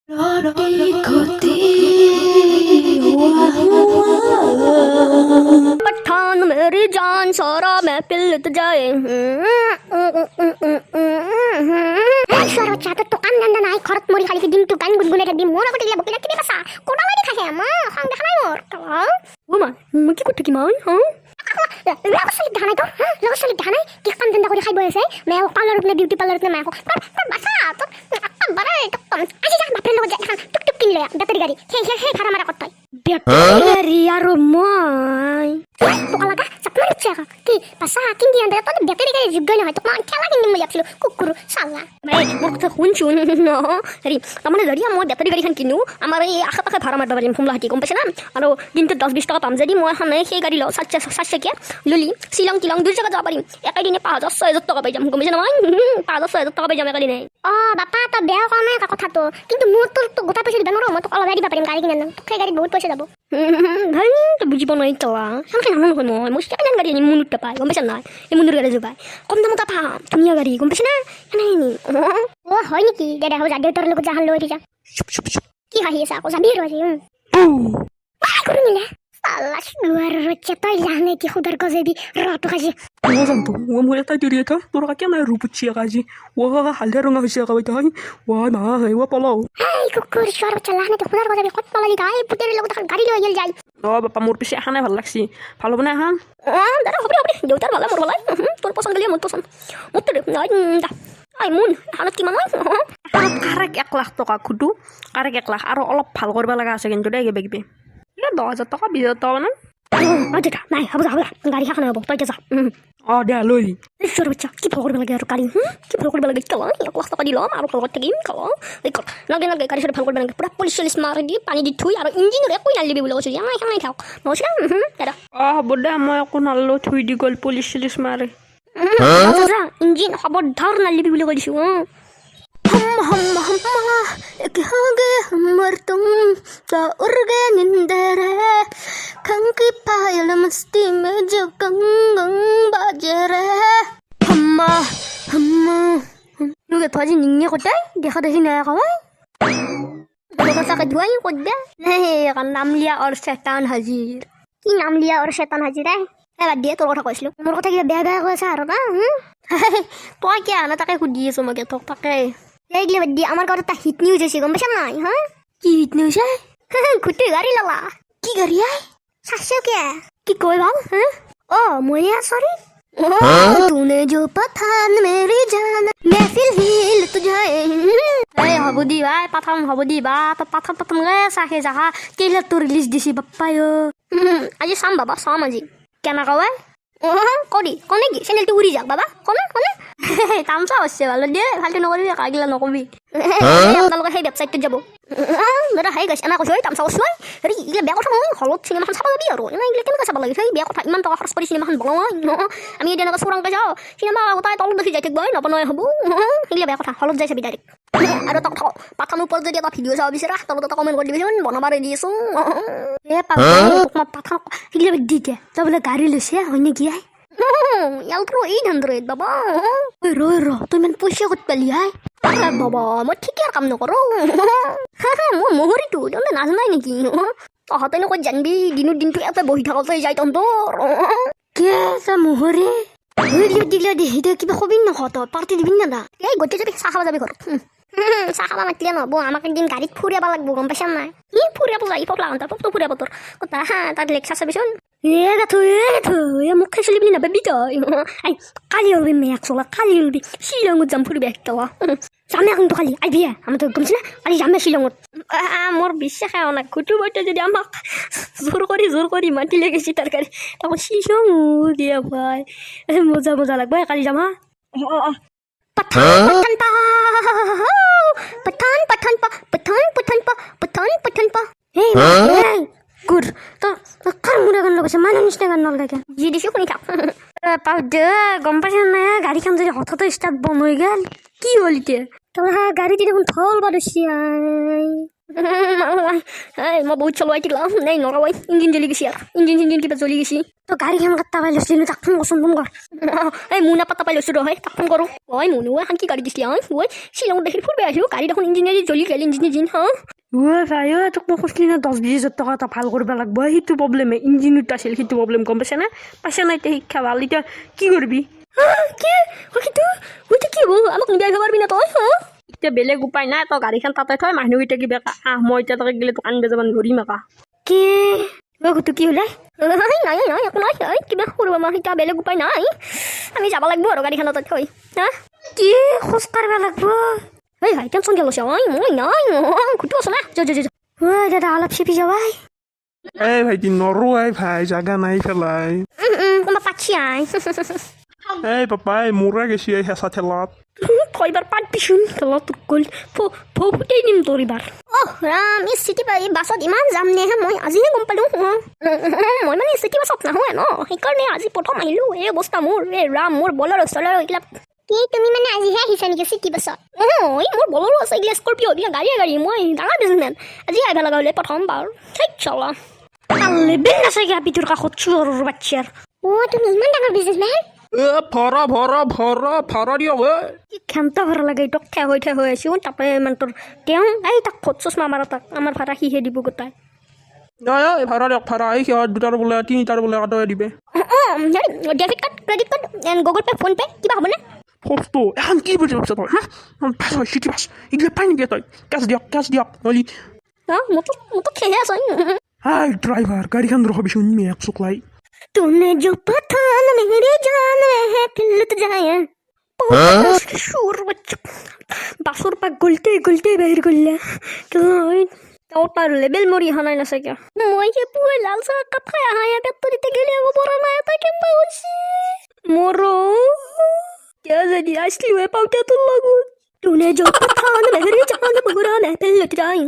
पठान मेरी जान सारा मैं पिलत जाए स्वरच्या तो कान नंदन आहे खरत मोरी खाली की दिन तू कान गुनगुने रे दिन मोरा कुठे बघितला किती बसा कोणाला नाही खाय मा सांग देखा नाही मोर वो मा मग कुठे की मान हां लगसली ढानाय तो लगसली ढानाय की काम धंदा करी खाय बयसे मैं पार्लर में ब्यूटी पार्लर में मैं को बसा तो आता बरा तो आजी जा बापरे लोग जा टुक टुक किनले बॅटरी गाडी हे खरा मारा करतोय बॅटरी यार माय तो आला का सपना चेका की बसा किंदी अंदर तो बॅटरी गाडी जुगन आहे तो मान खेला किंदी मला आपलं कुकुरू साला मैं मुक्त हुनचुन no री तमने जरिया মই बॅटरी गाडी খান কিনো আমাৰ এই আশে পাশে ভাড়া মাৰবা পাৰিম ফুমলা হাতি গম পাইছ না আৰু দিনটো 10-20 টকা পাম যদি মই হানে সেই গাড়ী লওঁ 700 ললি শিলং তিলং দুই জায়গা যাব পাৰিম একাই দিনে 5,000-6,000 টকা পাই যাম গম পাইছ না মই 5,000-6,000 টকা পাই যাম একাই দিনে বাপা তো বেয়া কোৱা নাই কথাটো কিন্তু মোৰ তো গোটা পইচা দিবা নোৱাৰো মই তো অলপ দিবা পাৰিম গাড়ী কিনা তো সেই গাড়ীত বহুত পইচা যাব ভাই তো বুজিব নোৱাৰি তলা সামকে নানো নহয় মই কেনে গাড়ী আনি মুনুত পাই গম পাইছ না এই মুনুৰ গাড়ী জবাই কম দামত পাম ধুনীয়া গাড়ী গম পাইছ না নাই ও হয় নেকি দাদা হ'ব যা দেউতাৰ লগত যাহান লৈ যা কি হাঁহি আছে আকৌ যাবি ৰহি কৰি মিলে সালা সুৱাৰ ৰচ্চা তই জানে কি খুদাৰ গজেদি ৰটো খাজি Zanto, wa mo ta direta, to ra kya na rupuchi gaji. Wa halya ronga hisi ga wai wa na hai wa palo. এই কুকুর সর চালানে তো খুদার গজেদি কত পালালি গাই পুতের লগত গাড়ি লৈ গেল যাই O bapa mur pisi ahane ভাল লাগছি. ভালো বনা হান. দাদা হবে দেউতাৰ ভালা মোৰ ভালাই তোৰ পছন্দ গলি মোৰ পছন্দ মুত্তে নাই দা আই মুন হালত কিমান হয় Karek 1 lakh toka kudu, karek 1 lakh aro olop ভাল কৰিবা লাগা আছে কিন্তু দে গবে গবে. Ya 10,000 টকা 20,000 টকা না. আচ্ছা নাই হ'ব গাড়ী খান হ'ব তই যা O dia loi. ঈশ্বৰ বাচ্চা কি ভাল কৰিব লাগে আৰু গাড়ী কি ভাল কৰিব লাগে কলা 1 লাখ টকা দি ল'ম আৰু লগত থাকিম কলা এই কৰ নাগে গাড়ী ভাল কৰিব লাগে পুৰা পুলিচ মাৰি দি পানী দি থৈ আৰু ইঞ্জিনৰ একো নালিবি বুলি কৈছো নাই খাই থাক নছিলা দাদা Boda মই একো নাললো থুই দি গল পুলিচ মাৰে. যা ইঞ্জিন খবৰদাৰ নালিবি বুলি কৈছো हम एक होगे हमर तुम सा उर्गे निंदरे खंकी पायल मस्ती में जो कंगन बाजे रे हम्मा 누가 더지 닝네 거다? 내가 대신 내가 와? 내가 사가 두아이 거다? 네, 약간 남리아 और शैतान हाजिर কি নাম লিয়া और शैतान हाजिर है এ বাদ দিয়ে তোৰ কথা কৈছিলো মোৰ কথা কিবা বেয়া বেয়া কৈছা আৰু না তই কিয় আনা তাকে সুধি আছো মই তোক তাকে এইগিলা বাদ দি আমাৰ ঘৰত এটা হিট নিউজ আছে গম পাইছা নাই হা কি হিট নিউজ খুটি গাড়ী ললা কি গাড়ী আই 700 কে কি কই ভাল ओ मोया सॉरी तूने जो पठान मेरी जान महफिल हिल तुझे এই হ'ব দি ভাই পাঠান হ'ব দি বা পাঠান চাহে যাহা কেইলা তো ৰিলিজ দিছি বাপ্পাই আজি চাম বাবা চাম আজি কেনেকা হয় কদি কনে কি চেনেলটো উৰি যাক বাবা কনে তামচা হৈছে ভাল দিয়ে ভালটো নকৰিবি কাগিলা নকবি আপোনালোকে সেই ৱেবছাইটটোত যাব দাদা হেই গাইছ এনা কৈছো তামচা কৈছো হেৰি এইগিলা বেয়া কথা নহয় হলত চিনেমাখন চাব যাবি আৰু এইগিলা কেনেকৈ চাব লাগে সেই বেয়া কথা ইমান টকা খৰচ কৰি চিনেমাখন বনাওঁ আমি এতিয়া এনেকৈ চোৰাংকৈ যাওঁ চিনেমা তাই তলত দেখি যাই থাকিব নবনাই হ'ব এইগিলা বেয়া কথা হলত যাই চাবি ডাইৰেক্ট আৰু তক পাঠানৰ ওপৰত যদি এটা ভিডিঅ' চাব বিচাৰা তলত এটা কমেণ্ট কৰি দিবিচোন বনাব ৰেডি আছো পাঠান সেইগিলা দি দিয়ে তই বোলে গাড়ী লৈছে হয় নেকি ইয়ালটো 800 বাবা ৰ তই ইমান পইচা ক'ত পালি বাবা মই ঠিকে কাম নকৰোঁ মোৰ মহৰিটো তহঁতে নাজানাই নেকি তহঁতে ক'ত জানিবি দিনটো এটা বহি থাকোঁতে যায় তহঁতৰ কে মহৰি দিলে দে কিবা কবি নকওঁ তই পাৰ্টি দিবি না এই গোটেই যাবি চাহ খাব যাবি ঘৰত চাহ খাব মাতিলে নহ'ব আমাক একদিন গাড়ীত ফুৰিব লাগিব গম পাইছা নাই ফুৰিব যাই পকলা তোৰ ফুৰিব তোৰ কথা তাত লেকচাৰ চাবিচোন মোক খাইছিলি বুলি নাপাবি তই কালি উলবি মেয়াক চলা কালি উলবি শ্বিলঙত যাম ফুৰিব একটা যামে কিন্তু কালি আহিবি আমাৰ তোক গমছি না কালি যামে শ্বিলঙত মোৰ বিশ্বাসে অনা কুটু বইতে যদি আমাক জোৰ কৰি মাতিলে গেছি তাৰ গাড়ী তাকো শ্বিলং দিয়া ভাই মজা লাগব কালি যাম पठान गुड কাৰ মুৰা গান লগাইছে মানুহ নিচিনা গান নলগাকে যি দিছো শুনি থাক পাও দে গম পাইছা নাই গাড়ীখন যদি হঠাতে ষ্টাৰ্ট বন্ধ হৈ গ'ল কি হ'ল এতিয়া Telah gari di dalam tol baru siai. Mau बहुत चलो आई तिला नहीं नौरा भाई इंजन जली गई यार इंजन की जली गई तो गाड़ी हम कत्ता वाले उसने तक फोन सुन दूंगा ए मुना पता पाले उसरो है तक फोन करो ओए मुनु हां की गाड़ी दिसली ओए शिलंग देखि फुरबे आइलो गाड़ी देखुन इंजन जली गेल इंजन हां ভাই তোক মই কৈছিলি না 10-20 হাজাৰ টকা এটা ভাল কৰিব লাগিব সেইটো প্ৰব্লেমে ইঞ্জিনটো আছিল সেইটো প্ৰব্লেম গম পাইছে না পাইছে না এতিয়া শিক্ষা ভাল এতিয়া কি কৰিবি কি ওইটা কি বল আমাক নিবাই পারবি না তুই হ্যাঁ এতিয়া বেলেগ উপায় নাই তই গাড়ীখন তাতে থৈ মানুহকেইটা কিবা মই এতিয়া তাকে গেলে দোকান বেজাব ধৰিম আকা কি ওগুতো কি হলে নাই একো নাই কিবা কৰিব আমাৰ এটা বেলেগ উপায় নাই আমি যাব লাগিব আৰু গাড়ীখন তাতে থৈ হা কি খোজ কাঢ়িব লাগিব এই ভাই টেনশন গেল সে মই নাই কুটু আছে না যা ওই দাদা অলপ শিপি যাবাই এই ভাইটি নৰুৱাই ভাই জাগা নাই ফেলাই তোমাৰ পাচ্ছি আই এই পাপাই মোৰে গেছি এই হেঁচা ঠেলাত কয়বার পারবি শুন খেলা তোর কল ফুটেই নিম তোর এবার রাম এই সিটি বাছত ইমান যাম নে মই আজিহে গম পালো মই মানে চিটি বাছত নাহোৱে ন সেইকাৰণে আজি প্ৰথম আহিলো এই অৱস্থা মোৰ এই ৰাম মোৰ বলৰ চলৰ এইগিলা কি তুমি মানে আজিহে আহিছা নেকি চিটি বাছত এই মোৰ বলৰো আছে এইগিলা স্কৰ্পিঅ এইগিলা গাড়ী মই ডাঙৰ বিজনেছমেন আজি আহিব লগা হ'লে প্ৰথমবাৰ ঠিক চলা আলে বিন আছে গা পিতুৰ কাষত চোৰৰ বাচ্চাৰ তুমি ইমান ডাঙৰ বিজনেছমেন ভৰা দিয় ক্ষমতা ভৰা লাগে এইটো হৈ আছো তাপে মানে তোৰ তেওঁ এই তাক ফট চচমা মাৰা তাক আমাৰ ভাড়া সিহে দিব গোটাই ভাড়া দিয়ক ভাড়া এই সিহঁত দুটাৰ বোলে তিনিটাৰ বোলে কাটে দিবে debit card credit card and Google pay phone pay কিবা হ'বনে ফটো এখন কি বুজি পাইছ তই পাছ হয় চিটি পাছ এইগিলা পাই নেকি তই কেছ দিয়ক নহ'লে মোৰতো খেহে আছে হাই ড্ৰাইভাৰ গাড়ীখন ৰখাবিচোন মেক চুকলাই तूने जो पठान मेरे जान में है पिल्लत जाए शोर बच्चा बासुर पा गुलते बाहर गुल्ला तो पर लेवल मोरी हनाय ना सके মই যে পুয়ে লাল সাক কাপখায় আয়া বেতরিতে গেলে ও বড় না তাকে পাউছি মোরো क्या जदी असली वे पाउटा तो लागू तूने जो पठान मेरे जान में बुरा में पिल्लत जाए